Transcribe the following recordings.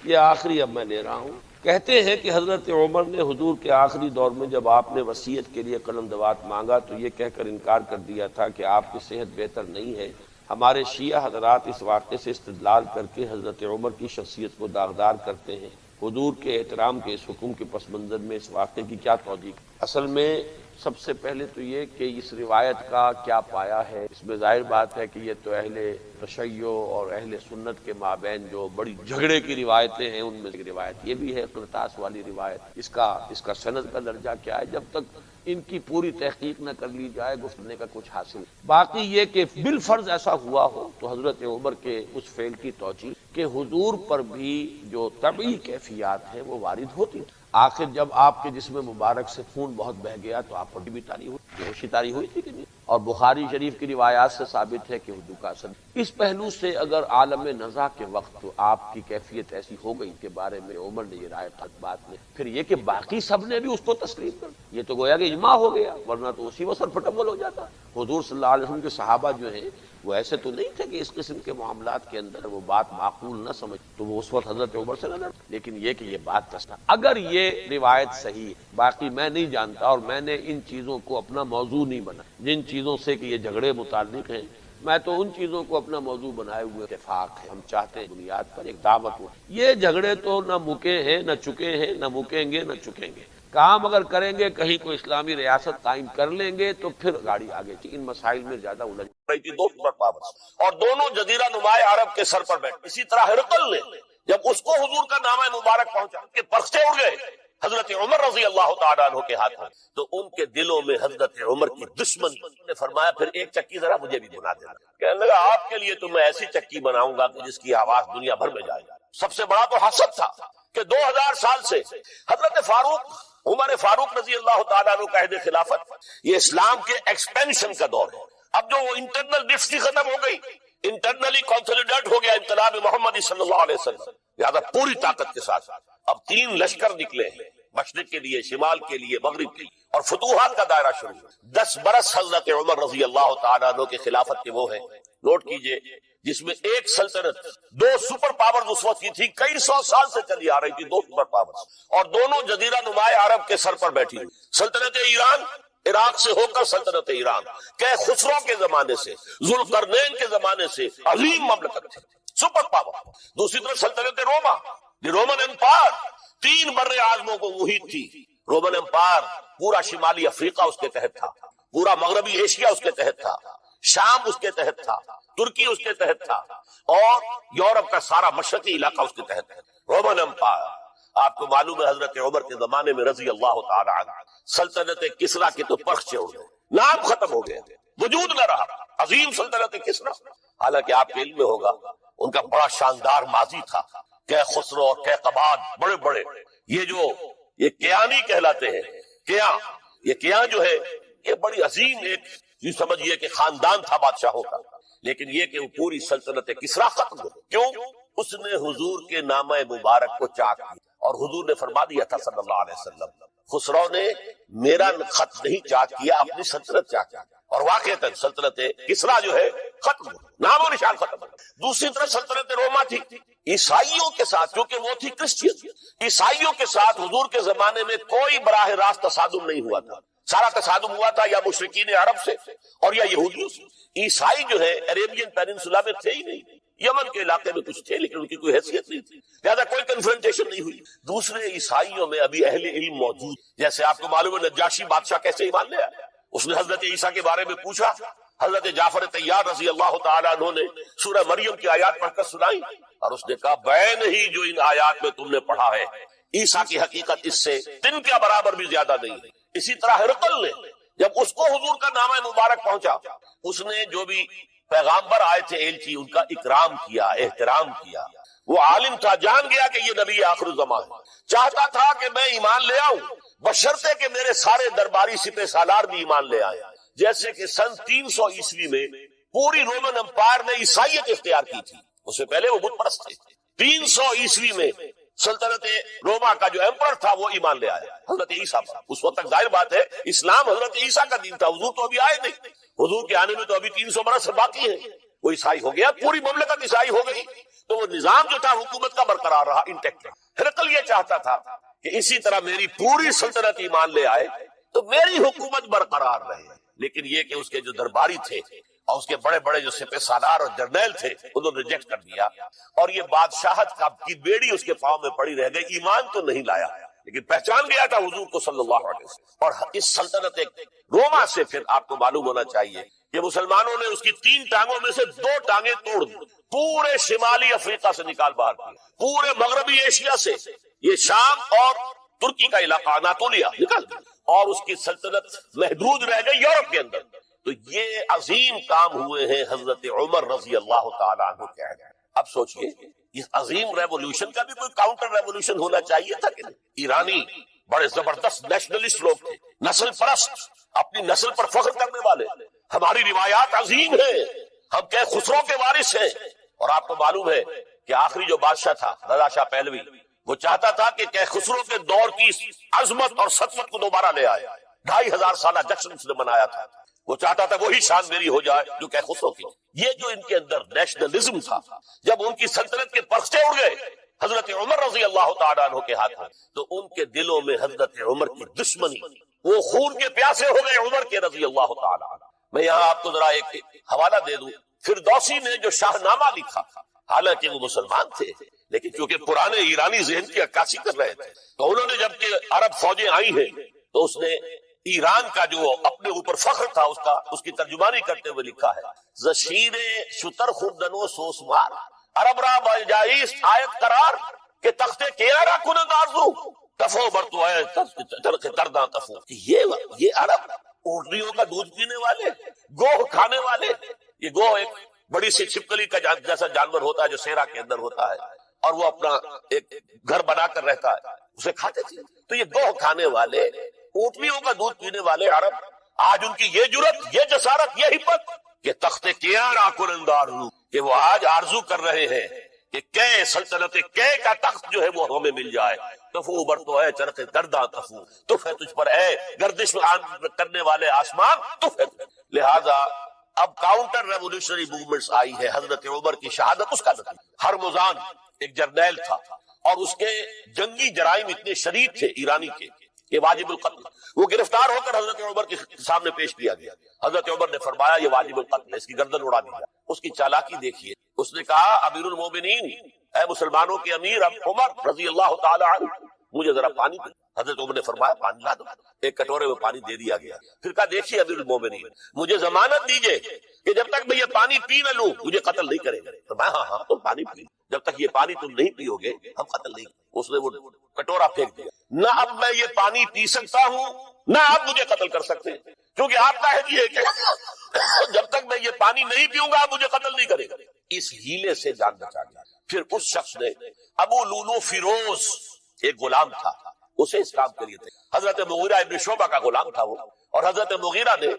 یہ آخری اب میں لے رہا ہوں۔ کہتے ہیں کہ حضرت عمر نے حضور کے آخری دور میں جب آپ نے وصیت کے لیے قلم دوات مانگا تو یہ کہہ کر انکار کر دیا تھا کہ آپ کی صحت بہتر نہیں ہے۔ ہمارے شیعہ حضرات اس واقعے سے استدلال کر کے حضرت عمر کی شخصیت کو داغدار کرتے ہیں۔ حضور کے احترام کے اس حکم کے پس منظر میں اس واقعے کی کیا توجیہ؟ اصل میں سب سے پہلے تو یہ کہ اس روایت کا کیا پایا ہے۔ اس میں ظاہر بات ہے کہ یہ تو اہل تشیع اور اہل سنت کے مابین جو بڑی جھگڑے کی روایتیں ہیں ان میں سے روایت یہ بھی ہے، قرطاس والی روایت۔ اس کا سند کا درجہ کیا ہے، جب تک ان کی پوری تحقیق نہ کر لی جائے گفتگو کا کچھ حاصل۔ باقی یہ کہ بالفرض ایسا ہوا ہو تو حضرت عمر کے اس فعل کی توجیہ کہ حضور پر بھی جو طبعی کیفیات ہیں وہ وارد ہوتی۔ آخر جب آپ کے جسم مبارک سے خون بہت بہہ گیا تو آپ پر بھی طاری ہوئی، بےہوشی طاری ہوئی تھی کہ نہیں؟ اور بخاری شریف کی روایات سے ثابت ہے کہ حضور کا اثر اس پہلو سے اگر عالم نزا کے وقت تو آپ کی کیفیت ایسی ہو گئی کے بارے میں عمر نے یہ رائے بات میں پھر یہ کہ باقی سب نے بھی اس کو تسلیم کر، یہ تو گویا کہ اجماع ہو گیا، ورنہ تو اسی وقت پھٹمل ہو جاتا۔ حضور صلی اللہ علیہ وسلم کے صحابہ جو ہیں وہ ایسے تو نہیں تھے کہ اس قسم کے معاملات کے اندر وہ بات معقول نہ سمجھ، تو وہ اس وقت حضرت عمر سے نہ ڈر، لیکن یہ کہ یہ بات تسلیم اگر یہ روایت صحیح ہے۔ باقی میں نہیں جانتا اور میں نے ان چیزوں کو اپنا موضوع نہیں بنا، جن چیزوں سے کہ یہ جھگڑے متعلق ہیں میں تو ان چیزوں کو اپنا موضوع بنائے ہوئے اتفاق ہے۔ ہم چاہتے ہیں بنیاد پر ایک دعوت ہو۔ یہ جھگڑے تو نہ مکے ہیں نہ چکے ہیں، نہ مکیں گے نہ چکیں گے۔ کام اگر کریں گے کہیں کوئی اسلامی ریاست قائم کر لیں گے تو پھر گاڑی آگے چلی۔ ان مسائل میں زیادہ الجھ رہی تھی دو سپر پاورز اور دونوں جزیرہ نمائے عرب کے سر پر بیٹھے۔ اسی طرح ہرقل نے جب اس کو حضور کا نامہ مبارک پہنچا کہ پرختے اڑ گئے حضرت عمر رضی اللہ تعالیٰ عنہ کے ہاتھ میں، تو ان کے دلوں میں حضرت عمر کی دشمنی نے فرمایا پھر ایک چکی ذرا مجھے بھی بنا دینا۔ کہنے لگا آپ کے لیے تو میں ایسی چکی بناؤں گا کہ جس کی آواز دنیا بھر میں جائے گا۔ سب سے بڑا تو حسد تھا کہ 2000 سال سے حضرت عمر فاروق رضی اللہ تعالیٰ عنہ کا عہد خلافت، یہ اسلام کے ایکسپینشن کا دور ہے۔ اب جو وہ انٹرنل ڈفٹی ختم ہو گئی، انٹرنلی کنسولیڈیٹ ہو گیا انقلاب محمدی صلی اللہ علیہ وسلم، لہذا پوری طاقت کے ساتھ اب 3 لشکر نکلے ہیں، مشرق کے لیے، شمال کے لیے، مغرب کے لیے، اور فتوحات کا دائرہ شروع ہوا۔ 10 برس حضرت عمر رضی اللہ تعالیٰ عنہ کے خلافت کے وہ ہیں، نوٹ کیجئے، جس میں ایک سلطنت 2 سپر پاورز اس وقت کی تھی، کئی 100 سال سے چلی آ رہی تھی 2 سپر پاورز، اور دونوں جزیرہ نمائے عرب کے سر پر بیٹھی ہوئی۔ سلطنت ایران، عراق سے ہو کر سلطنت ایران، کہ خسرو کے زمانے سے، ذوالقرنین کے زمانے سے عظیم مملکت تھی، سپر پاور۔ دوسری طرف سلطنت روما، دی رومن امپائر، 3 بر اعظموں کو محیط تھی۔ رومن امپائر پورا شمالی افریقہ اس کے تحت تھا، پورا مغربی ایشیا اس کے تحت تھا، شام اس کے تحت تھا، ترکی اس کے تحت تھا، اور یورپ کا سارا مشرقی علاقہ اس کے تحت تھا۔ رومن امپائر، آپ کو معلوم ہے حضرت عمر کے زمانے میں رضی اللہ تعالی عنہ سلطنت کسریٰ کے تو پرخچے اڑ گئے، نام ختم ہو گئے، وجود نہ رہا عظیم سلطنت کسریٰ۔ حالانکہ آپ کے علم میں ہوگا ان کا بڑا شاندار ماضی تھا، کہ خسرو اور قباد بڑے بڑے، یہ کیانی کہلاتے ہیں، یہ کیان جو ہے یہ بڑی عظیم ایک یہ سمجھیے کہ خاندان تھا بادشاہوں کا، لیکن یہ کہ وہ پوری سلطنت کسریٰ ختم ہو۔ کیوں؟ اس نے حضور کے نامہ مبارک کو چاک کیا، اور حضور نے فرما دیا تھا صلی اللہ علیہ وسلم، خسرو نے میرا خط نہیں چاک کیا، اپنی سلطنت چاک کیا، اور واقعتاً سلطنت کسریٰ جو ہے ختم ہو، نام و نشان ختم ہو۔ دوسری طرف سلطنت روما تھی، عیسائیوں کے ساتھ، کیونکہ وہ تھی کرسچین، عیسائیوں کے ساتھ حضور کے زمانے میں کوئی براہ راست تصادم نہیں ہوا تھا، سارا تصادم ہوا تھا یا مشرکین عرب سے اور یا یہودیوں سے۔ عیسائی جو ہے عربین پیننسولا میں تھے ہی نہیں، یمن کے علاقے میں کچھ تھے لیکن ان کی کوئی حیثیت نہیں تھی، لہذا کوئی کنفرنٹیشن نہیں ہوئی۔ دوسرے عیسائیوں میں ابھی اہل علم موجود، جیسے آپ کو معلوم ہے نجاشی بادشاہ کیسے ایمان لے آیا، اس نے حضرت عیسیٰ کے بارے میں پوچھا، حضرت جعفر طیار رضی اللہ تعالیٰ عنہ نے سورہ مریم کی آیات پڑھ کر سنائی، اور اس نے کہا بین ہی جو ان آیات میں تم نے پڑھا ہے، عیسیٰ کی حقیقت اس سے 3 کے برابر بھی زیادہ نہیں ہے۔ اسی طرح ہرقل نے جب اس کو حضور کا نامہ مبارک پہنچا، اس نے جو بھی پیغامبر آئے تھے ایلچی، ان کا اکرام کیا، احترام کیا۔ وہ عالم تھا، جان گیا کہ یہ نبی آخر الزمان ہے، چاہتا تھا کہ میں ایمان لے آؤں بشرطے کہ میرے سارے درباری سپہ سالار بھی ایمان لے آئے۔ جیسے کہ سن 300 عیسوی میں پوری رومن امپائر نے عیسائیت اختیار کی تھی، اس سے پہلے وہ بت پرست تھے۔ 300 عیسوی میں سلطنت روما کا جو ایمپرر تھا وہ ایمان لے آیا حضرت عیسیٰ پر۔ اس وقت تک ظاہر بات ہے اسلام حضرت عیسیٰ کا دین تھا، حضور تو ابھی آئے نہیں، حضور کے آنے میں تو ابھی 300 برس باقی ہیں۔ وہ عیسائی ہو گیا، پوری مملکت عیسائی ہو گئی، تو وہ نظام جو تھا حکومت کا برقرار رہا، انٹیکٹ رہا۔ ہرقل یہ چاہتا تھا کہ اسی طرح میری پوری سلطنت ایمان لے آئے تو میری حکومت برقرار رہے، لیکن یہ کہ اس کے جو درباری تھے اور اس کے بڑے بڑے جو سپہ سالار اور جرنیل تھے انہوں نے ریجیکٹ کر دیا، اور یہ بادشاہت کی بیڑی اس کے پاؤں میں پڑی رہ گئی، ایمان تو نہیں لایا لیکن پہچان گیا تھا حضور کو صلی اللہ علیہ وسلم۔ اور اس سلطنت روما سے پھر آپ کو معلوم ہونا چاہیے کہ مسلمانوں نے اس کی 3 ٹانگوں میں سے 2 ٹانگیں توڑ دی، پورے شمالی افریقہ سے نکال باہر کیا، پورے مغربی ایشیا سے، یہ شام اور ترکی کا علاقہ اناطولیہ نکال دیا، اور اس کی سلطنت محدود رہ گئی یورپ کے اندر۔ تو یہ عظیم کام ہوئے ہیں حضرت عمر رضی اللہ تعالیٰ عنہ کے عہد۔ اب سوچئے اس عظیم ریولوشن کا بھی کوئی کاؤنٹر ریولوشن ہونا چاہیے تھا کہ نہیں؟ ایرانی بڑے زبردست نیشنلسٹ لوگ تھے، نسل پرست، اپنی نسل پر فخر کرنے والے، ہماری روایات عظیم ہیں، ہم کہ خسرو کے وارث ہیں۔ اور آپ کو معلوم ہے کہ آخری جو بادشاہ تھا رضا شاہ پہلوی، وہ چاہتا تھا کہ خسرو کے دور کی عظمت اور سطوت کو دوبارہ لے آئے، 2500 سالہ جشن اس نے منایا تھا، وہ چاہتا تھا وہی شان میری ہو جائے جو کہ خسرو کی۔ یہ جو ان کے اندر نیشنلزم تھا، جب ان کی سلطنت کے پرچے اڑ گئے حضرت عمر رضی اللہ تعالیٰ عنہ کے ہاتھ میں، تو ان کے دلوں میں حضرت عمر کی دشمنی، وہ خون کے پیاسے ہو گئے عمر کے رضی اللہ تعالیٰ عنہ۔ میں یہاں آپ کو ذرا ایک حوالہ دے دوں، فردوسی نے جو شاہ نامہ لکھا، حالانکہ وہ مسلمان تھے لیکن چونکہ پرانے ایرانی ذہن کی عکاسی کر رہے تھے، تو انہوں نے جب کہ عرب فوجیں آئی ہیں تو اس نے ایران کا جو اپنے اوپر فخر تھا اس کی ترجمانی کرتے ہوئے لکھا ہے، زشیر شتر خوردنو سوسمار عرب را بجائیس آیت قرار کہ تخت کیارا کنند آرزو تفو برتو ہے ترک ترداں تفو۔ یہ عرب اونٹنیوں کا دودھ پینے والے، گوہ کھانے والے، یہ گوہ ایک بڑی سی چھپکلی کا جیسا جانور ہوتا ہے جو صحرا کے اندر ہوتا ہے، اور وہ اپنا ایک گھر بنا کر رہتا ہے، اسے کھاتے تھے۔ تو یہ گوہ کھانے والے، اونٹنیوں کا دودھ پینے والے عرب، آج ان کی یہ جرت، یہ جسارت، یہ ہمت کہ تخت کیارا کنند آرزو، کہ وہ آج آرزو کر رہے ہیں کہ کے سلطنت کے کا تخت جو ہے وہ ہمیں مل جائے۔ تفو برتو ہے چرخ درداں تفو، تف ہے تجھ پر اے گردش کرنے والے آسمان، تف ہے۔ لہذا اب کاؤنٹر ریولوشنری موومنٹس آئی ہے، حضرت عمر کی شہادت اس کا نتیجہ۔ ہرمزان ایک جرنیل تھا اور اس کے جنگی جرائم اتنے شدید تھے ایرانی کے کہ واجب القتل، وہ گرفتار ہو کر حضرت عمر کے سامنے پیش کیا گیا۔ حضرت عمر نے فرمایا یہ واجب القتل ہے، اس کی گردن اڑا دی جائے۔ اس کی چالاکی دیکھیے، اس نے کہا امیر المومنین، اے مسلمانوں کے امیر عمر رضی اللہ تعالی عنہ، مجھے ذرا پانی دے۔ حضرت عمر نے فرمایا پانی لا دو، ایک کٹورے میں پانی دے دیا گیا۔ پھر کہا دیکھیے امیر المومنین، مجھے ضمانت دیجئے کہ جب تک میں یہ پانی پی نہ لوں مجھے قتل نہیں کرے گا۔ فرمایا ہاں ہاں تم پانی پی، جب تک یہ پانی تم نہیں پیو گے ہم قتل نہیں۔ اس نے وہ کٹورا پھینک دیا، نہ اب میں یہ پانی پی سکتا ہوں نہ آپ مجھے قتل کر سکتے، کیونکہ آپ کا ہے کہ جب تک میں یہ پانی نہیں پیوں گا آپ مجھے قتل نہیں کرے گا۔ اس ہیلے سے جان بچا گیا۔ پھر اس شخص نے ابو لولو فیروز، ایک غلام تھا، اسے اس کام کے لیے تھے، حضرت مغیرہ ابن شعبہ کا غلام تھا وہ، اور حضرت مغیرہ نے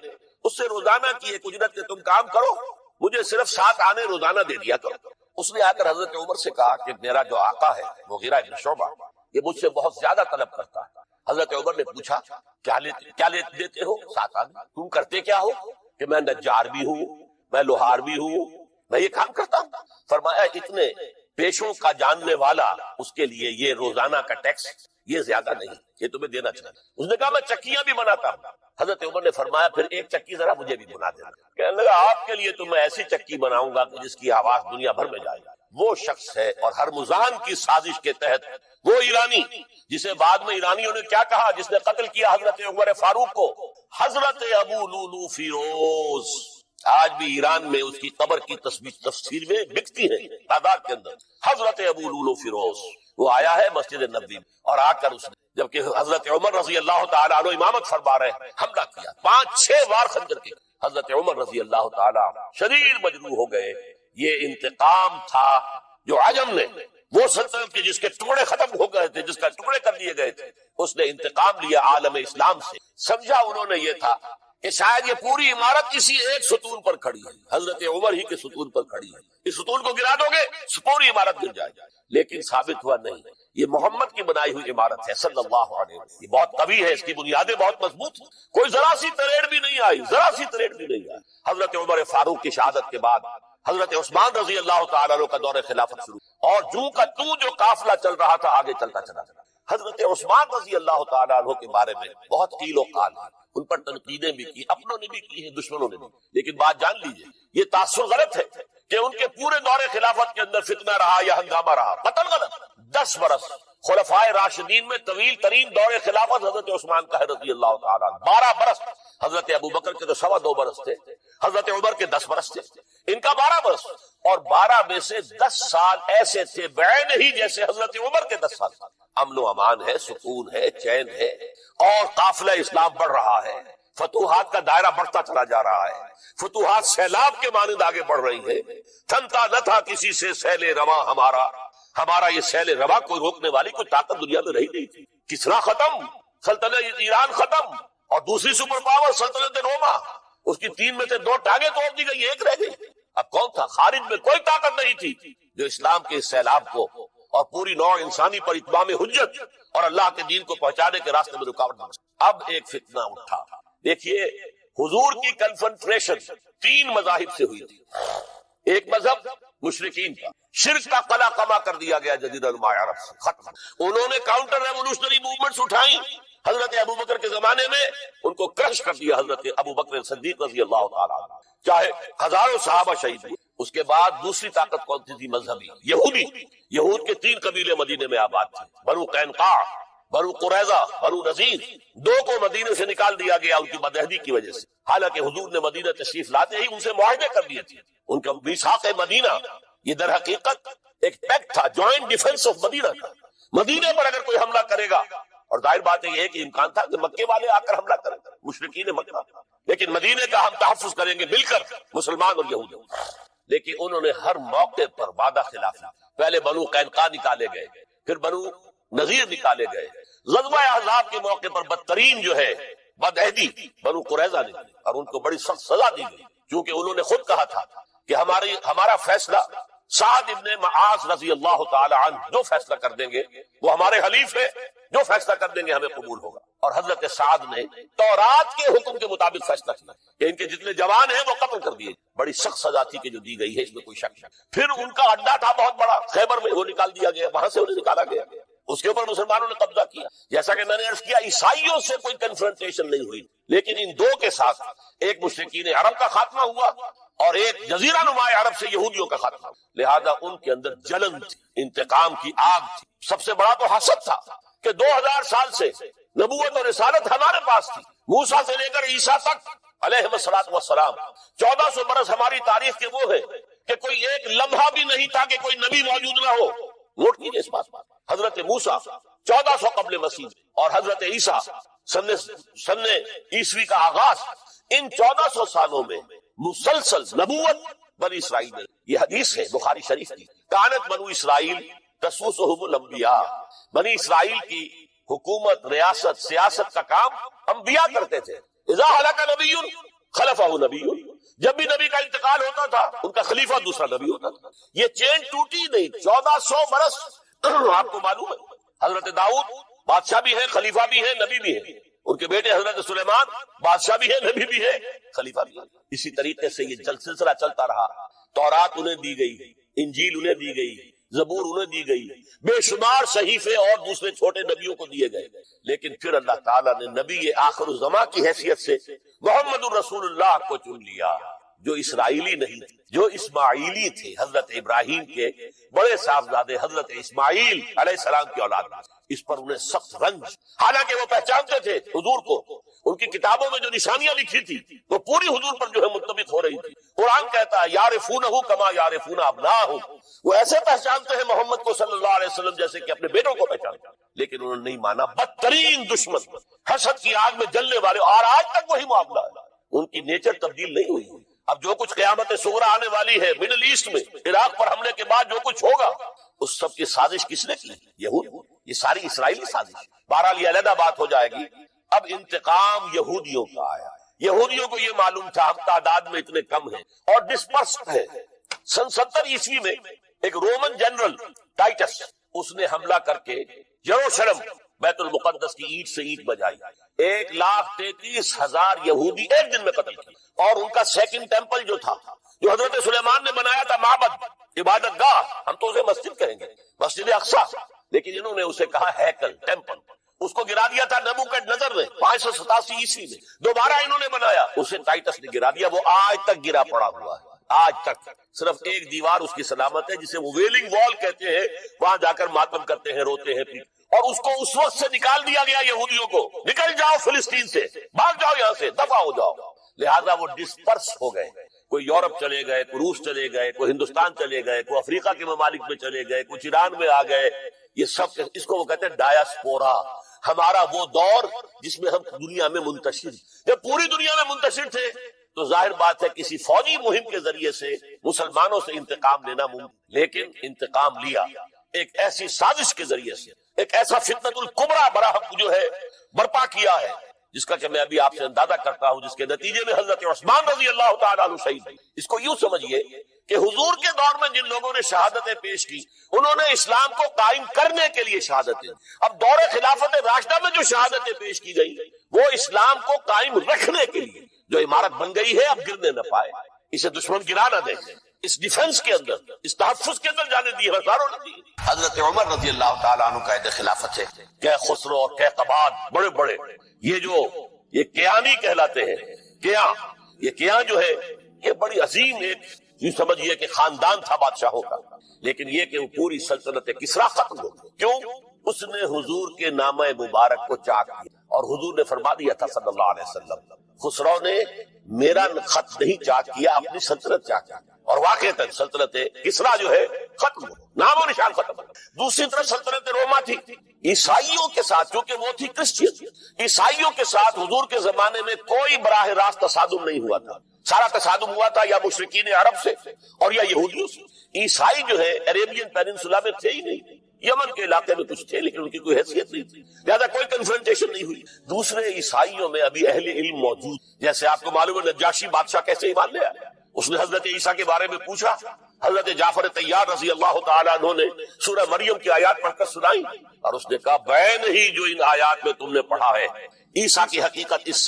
اس سے روزانہ کی ایک اجرت کہ تم کام کرو، مجھے صرف 7 آنے روزانہ دے دیا کرو۔ اس نے آ کر حضرت عمر سے کہا کہ میرا جو آقا ہے مغیرہ ابن شعبہ، یہ مجھ سے بہت زیادہ طلب کرتا ہے۔ حضرت عمر نے پوچھا کیا دیتے ہو؟ 7 آنے۔ تم کرتے کیا ہو؟ کہ میں نجار بھی ہوں، میں لوہار بھی ہوں، میں یہ کام کرتا ہوں۔ فرمایا اتنے پیشوں کا جاننے والا اس کے لیے یہ روزانہ کا ٹیکس یہ زیادہ نہیں، یہ تمہیں دینا چاہیے۔ اس نے کہا میں چکیاں بھی بناتا ہوں۔ حضرت عمر نے فرمایا پھر ایک چکی ذرا مجھے بھی بنا دینا۔ کہنے لگا آپ کے لیے تو میں ایسی چکی بناؤں گا کہ جس کی آواز دنیا بھر میں جائے گا۔ وہ شخص ہے، اور ہرمزان کی سازش کے تحت وہ ایرانی جسے بعد میں ایرانیوں نے کیا کہا، جس نے قتل کیا حضرت عمر فاروق کو، حضرت ابو لولو فیروز، آج بھی ایران میں اس کی قبر کی تصویریں بکتی ہیں تعداد کے اندر۔ حضرت ابو لولو فیروز وہ آیا ہے مسجد نبوی اور آ کر اس نے جبکہ حضرت عمر رضی اللہ تعالیٰ عنہ امامت فرما رہے ہیں حملہ کیا، 5-6 وار خنجر کے۔ حضرت عمر رضی اللہ تعالیٰ شدید مجروح ہو گئے۔ یہ انتقام تھا جو عجم نے، وہ سلطنت کے جس کے ٹکڑے ختم ہو گئے تھے، جس کا ٹکڑے کر دیے گئے تھے، اس نے انتقام لیا عالم اسلام سے۔ سمجھا انہوں نے یہ تھا کہ شاید یہ پوری عمارت کسی ایک ستون پر کھڑی ہے، حضرت عمر ہی کے ستون پر کھڑی ہے، اس ستون کو گرا دو گے پوری عمارت گر جائے گی۔ لیکن ثابت ہوا نہیں، یہ محمد کی بنائی ہوئی عمارت ہے صلی اللہ علیہ وسلم، یہ بہت قوی ہے، اس کی بنیادیں بہت مضبوط ہیں، کوئی ذرا سی تریڑ بھی نہیں آئی، ذرا سی تریڑ بھی نہیں آئی۔ حضرت عمر فاروق کی شہادت کے بعد حضرت عثمان رضی اللہ تعالیٰ عنہ کا دور خلافت شروع، اور جو کا تو جو قافلہ چل رہا تھا آگے چلتا چلا۔ حضرت عثمان رضی اللہ تعالیٰ عنہ کے بارے میں بہت قیل و قال ہے، ان پر تنقیدیں بھی کی، اپنوں نے بھی کی ہیں، دشمنوں نے بھی، لیکن بات جان لیجئے یہ تاثر غلط ہے کہ ان کے پورے دور خلافت کے اندر فتنہ رہا یا ہنگامہ رہا، قطعاً غلط۔ 10 برس خلفائے راشدین میں طویل ترین دور خلافت حضرت عثمان کا ہے رضی اللہ تعالیٰ عنہ۔ 12 برس حضرت ابو بکر کے تو 2.25 برس تھے، حضرت عمر کے 10 برس تھے، ان کا 12 برس، اور 12 میں سے 10 سال ایسے تھے بعین ہی جیسے حضرت عمر کے 10 سال۔ امن و امان ہے، سکون ہے، چین ہے، اور قافلہ اسلام بڑھ رہا ہے، فتوحات کا دائرہ بڑھتا چلا جا رہا ہے، فتوحات سیلاب کے مانند آگے بڑھ رہی ہے۔ تھمتا نہ تھا کسی سے سیل رواں ہمارا یہ سیل رواں کوئی روکنے والی کوئی طاقت دنیا میں رہی نہیں تھی۔ کسرا ختم، سلطنت ایران ختم، اور دوسری سپر پاور سلطنت روما، اس کی 3 میں سے 2 ٹانگیں توڑ دی گئی، 1 رہ گئی۔ اب کون تھا؟ خارج میں کوئی طاقت نہیں تھی جو اسلام کے اس سیلاب کو اور پوری نوع انسانی پر اتمام حجت اور اللہ کے دین کو پہنچانے کے راستے میں رکاوٹ بن سکتی۔ اب ایک فتنہ اٹھا، دیکھیے حضور کی کنفرنٹریشن 3 مذاہب سے ہوئی تھی۔ ایک مذہب مشرکین کا، شرک کا قلع قمع کر دیا گیا جزیرہ نما عرب سے، ختم۔ انہوں نے کاؤنٹر ریولوشنری موومنٹس اٹھائیں، حضرت ابو بکر کے زمانے میں ان کو کرش کر دیا حضرت ابو بکر صدیق رضی اللہ تعالیٰ عنہ، چاہے ہزاروں صحابہ شہید ہوئے۔ اس کے بعد دوسری طاقت کون سی تھی؟ مذہبی، یہودی۔ یہود کے 3 قبیلے مدینے میں آباد تھے، بنو قینقاع، بنو قریظہ، بنو نذیر۔ 2 کو مدینے سے نکال دیا گیا ان کی بدعہدی کی وجہ سے، حالانکہ حضور نے مدینہ تشریف لاتے ہی ان سے معاہدے کر دیے تھے۔ ان کا میثاق مدینہ یہ در حقیقت ایک پیکٹ تھا، جوائنٹ ڈیفنس آف مدینہ کا۔ مدینے پر اگر کوئی حملہ کرے گا، اور ظاہر بات ہے یہ کہ امکان تھا کہ مکے والے آ کر حملہ کریں، مشرکین مکہ، لیکن مدینے کا ہم تحفظ کریں گے مل کر، مسلمان اور یہود۔ لیکن انہوں نے ہر موقع پر وعدہ خلاف، پہلے بنو قینقاع نکالے گئے، پھر بنو نذیر نکالے گئے، غزوہ احزاب کے موقع پر بدترین جو ہے بدعہدی بنو قریظہ نے، اور ان کو بڑی سخت سزا دی گئی، کیونکہ انہوں نے خود کہا تھا کہ ہمارا فیصلہ سعد ابن معاذ رضی اللہ تعالی عنہ جو فیصلہ کر دیں گے وہ ہمارے حلیف ہے، جو فیصلہ کر دیں گے ہمیں قبول ہوگا۔ اور حضرت سعد نے تورات کے حکم کے مطابق فیصلہ کیا کہ ان کے جتنے جوان ہیں وہ قتل کر دیے۔ بڑی سخت سزا تھی کہ جو دی گئی ہے، اس میں کوئی شک نہیں۔ پھر ان کا اڈا تھا بہت بڑا خیبر میں، وہ نکال دیا گیا، وہاں سے انہیں نکالا گیا، اس کے اوپر مسلمانوں نے قبضہ کیا۔ جیسا کہ میں نے عرض کیا، عیسائیوں سے کوئی کنفرنٹیشن نہیں ہوئی، لیکن ان 2 کے ساتھ ایک مشرکین عرب کا خاتمہ ہوا اور ایک جزیرہ نما عرب سے یہودیوں کا خاتمہ۔ لہذا ان کے اندر جلن تھی، انتقام کی آگ تھی۔ سب سے بڑا تو حسد تھا کہ 2000 سال سے نبوت اور رسالت ہمارے پاس تھی، موسیٰ سے لے کر عیسیٰ تک علیہ الصلوۃ والسلام۔ 1400 برس ہماری تاریخ کے وہ ہے کہ کوئی ایک لمحہ بھی نہیں تھا کہ کوئی نبی موجود نہ ہو۔ نوٹ کیجیے اس بات، حضرت موسیٰ 1400 قبل مسیح اور حضرت عیسیٰ سن عیسوی کا آغاز، ان 1400 سالوں میں مسلسل نبوت بنی اسرائیل میں۔ یہ حدیث ہے بخاری شریف کی، کانت بنو اسرائیل تسوسہم الانبیاء، بنی اسرائیل کی حکومت، ریاست، سیاست کا کام انبیاء کرتے تھے۔ اذا ہلک نبی خلفہ نبی، جب بھی نبی کا انتقال ہوتا تھا ان کا خلیفہ دوسرا نبی ہوتا تھا۔ یہ چین ٹوٹی نہیں۔ 1400 برس آپ کو معلوم ہے حضرت داؤد بادشاہ بھی ہے، خلیفہ بھی ہے، نبی بھی ہے، ان کے بیٹے حضرت سلیمان بادشاہ بھی ہے، نبی بھی ہے، خلیفہ بھی ہے۔ اسی طریقے سے یہ سلسلہ چلتا رہا۔ تورات انہیں دی گئی، انجیل انہیں دی گئی، زبور انہیں دی گئی، بے شمار صحیفے اور دوسرے چھوٹے نبیوں کو دیے گئے، لیکن پھر اللہ تعالیٰ نے نبی آخر الزماں کی حیثیت سے محمد الرسول اللہ کو چن لیا، جو اسرائیلی نہیں تھے، جو اسماعیلی تھے، حضرت ابراہیم کے بڑے صاحبزادے حضرت اسماعیل علیہ السلام کی اولاد۔ اس پر انہیں سخت رنج، حالانکہ وہ پہچانتے تھے حضور کو، ان کی کتابوں میں جو نشانیاں لکھی تھی وہ پوری حضور پر جو ہے منطبق ہو رہی تھی۔ قرآن کہتا ہے یعرفونہ کما یعرفون ابناءہم، وہ ایسے پہچانتے ہیں محمد کو صلی اللہ علیہ وسلم جیسے کہ اپنے بیٹوں کو پہچانتے ہیں، لیکن انہوں نے نہیں مانا۔ بدترین دشمن، حسد کی آگ میں جلنے والے، اور آج تک وہی معاملہ ہے، ان کی نیچر تبدیل نہیں ہوئی۔ اب جو کچھ قیامت صغریٰ آنے والی ہے مڈل ایسٹ میں، عراق پر حملے کے بعد جو کچھ ہوگا، اس سب کی سازش کس نے کی؟ یہود۔ یہ ساری اسرائیلی سازش۔ بہرحال یہ علیحدہ بات ہو جائے گی۔ اب انتقام یہودیوں کا آیا۔ یہودیوں کو یہ معلوم تھا ہم تعداد میں اتنے کم ہیں اور ڈسپرسڈ ہیں۔ سن 70 عیسوی میں ایک رومن جنرل ٹائٹس، اس نے حملہ کر کے یروشلم بیت المقدس کی اینٹ سے اینٹ بجائی، 1,33,000 یہودی ایک دن میں قتل کی، اور ان کا سیکنڈ ٹیمپل جو تھا، جو حضرت سلیمان نے بنایا تھا معبد، عبادت گاہ، ہم تو اسے مسجد کہیں گے، مسجد اقصی، لیکن انہوں نے اسے کہا ہیکل، ٹیمپل۔ اس کو گرا دیا تھا نبوکڈنضر نے 587 عیسوی میں، دوبارہ انہوں نے بنایا، اسے ٹائٹس نے گرا دیا، وہ آج تک گرا پڑا ہوا ہے، آج تک صرف ایک دیوار اس کی سلامت ہے جسے وہ ویلنگ وال کہتے ہیں، وہاں جا کر ماتم کرتے ہیں، روتے ہیں، اور اس کو اس وقت سے نکال دیا گیا یہودیوں کو، نکل جاؤ فلسطین سے، بھاگ جاؤ یہاں سے، دفع ہو جاؤ، لہذا وہ ڈسپرس ہو گئے، کوئی یورپ چلے گئے، کوئی روس چلے گئے، کوئی ہندوستان چلے گئے، کوئی افریقہ کے ممالک میں چلے گئے، کچھ ایران میں آ گئے، یہ سب اس کو وہ کہتے ہیں ڈایاسپورا، ہمارا وہ دور جس میں ہم دنیا میں منتشر، جب پوری دنیا میں منتشر تھے تو ظاہر بات ہے کسی فوجی مہم کے ذریعے سے مسلمانوں سے انتقام لینا ممکن، لیکن انتقام لیا ایک ایسی سازش کے ذریعے سے، ایک ایسا فتنۃ الکبریٰ براہم جو ہے برپا کیا ہے، جس کا کہ میں ابھی آپ سے اندازہ کرتا ہوں، جس کے نتیجے میں حضرت عثمان رضی اللہ تعالیٰ عنہ شہید ہوئے۔ اس کو یوں سمجھیے کہ حضور کے دور میں جن لوگوں نے شہادتیں پیش کی، انہوں نے اسلام کو قائم کرنے کے لیے شہادتیں، اب دور خلافت راشدہ میں جو شہادتیں پیش کی گئی وہ اسلام کو قائم رکھنے کے لیے، جو عمارت بن گئی ہے اب گرنے نہ پائے، اسے دشمن گرا نہ دے، اس ڈیفنس کے اندر، اس تحفظ کے اندر جانے دیے، ہزاروں نے دی۔ حضرت عمر رضی اللہ تعالیٰ عنہ قائد خلافت ہے، کہ خسرو اور کہ قباد، بڑے بڑے یہ کیانی کہلاتے ہیں، یہ کیاں جو ہے یہ بڑی عظیم ایک یوں سمجھیے کہ خاندان تھا بادشاہوں کا، لیکن یہ کہ وہ پوری سلطنت کسریٰ ختم ہو گئی، کیوں؟ اس نے حضور کے نامہ مبارک کو چاک کیا، اور حضور نے فرما دیا تھا صلی اللہ علیہ وسلم، خسرو نے میرا خط نہیں چاک کیا، اپنی سلطنت چاک کیا، اور واقعتاً سلطنت کسریٰ جو ہے ختم ہو، نام و نشان ختم ہو۔ دوسری طرف سلطنت روما تھی، عیسائیوں کے ساتھ، چونکہ وہ تھی کرسچین، عیسائیوں کے ساتھ حضور کے زمانے میں کوئی براہ راست تصادم نہیں ہوا تھا، سارا تصادم ہوا تھا یا مشرکین عرب سے اور یا یہودیوں سے۔ عیسائی جو ہے عربین پیننسولا میں تھے ہی نہیں، یمن کے علاقے میں کچھ تھے لیکن ان کی کوئی حیثیت نہیں تھی، لہذا کوئی کنفرنٹیشن نہیں ہوئی۔ دوسرے عیسائیوں میں ابھی اہل علم موجود، جیسے آپ کو معلوم ہے نجاشی بادشاہ کیسے ایمان لے آیا، اس نے حضرت عیسیٰ کے بارے میں پوچھا، حضرت جعفر طیار رضی اللہ تعالیٰ عنہ نے سورہ مریم کی آیات پڑھ کر سنائی، اور اس نے کہا بین ہی جو ان آیات میں تم نے پڑھا ہے عیسیٰ کی حقیقت اس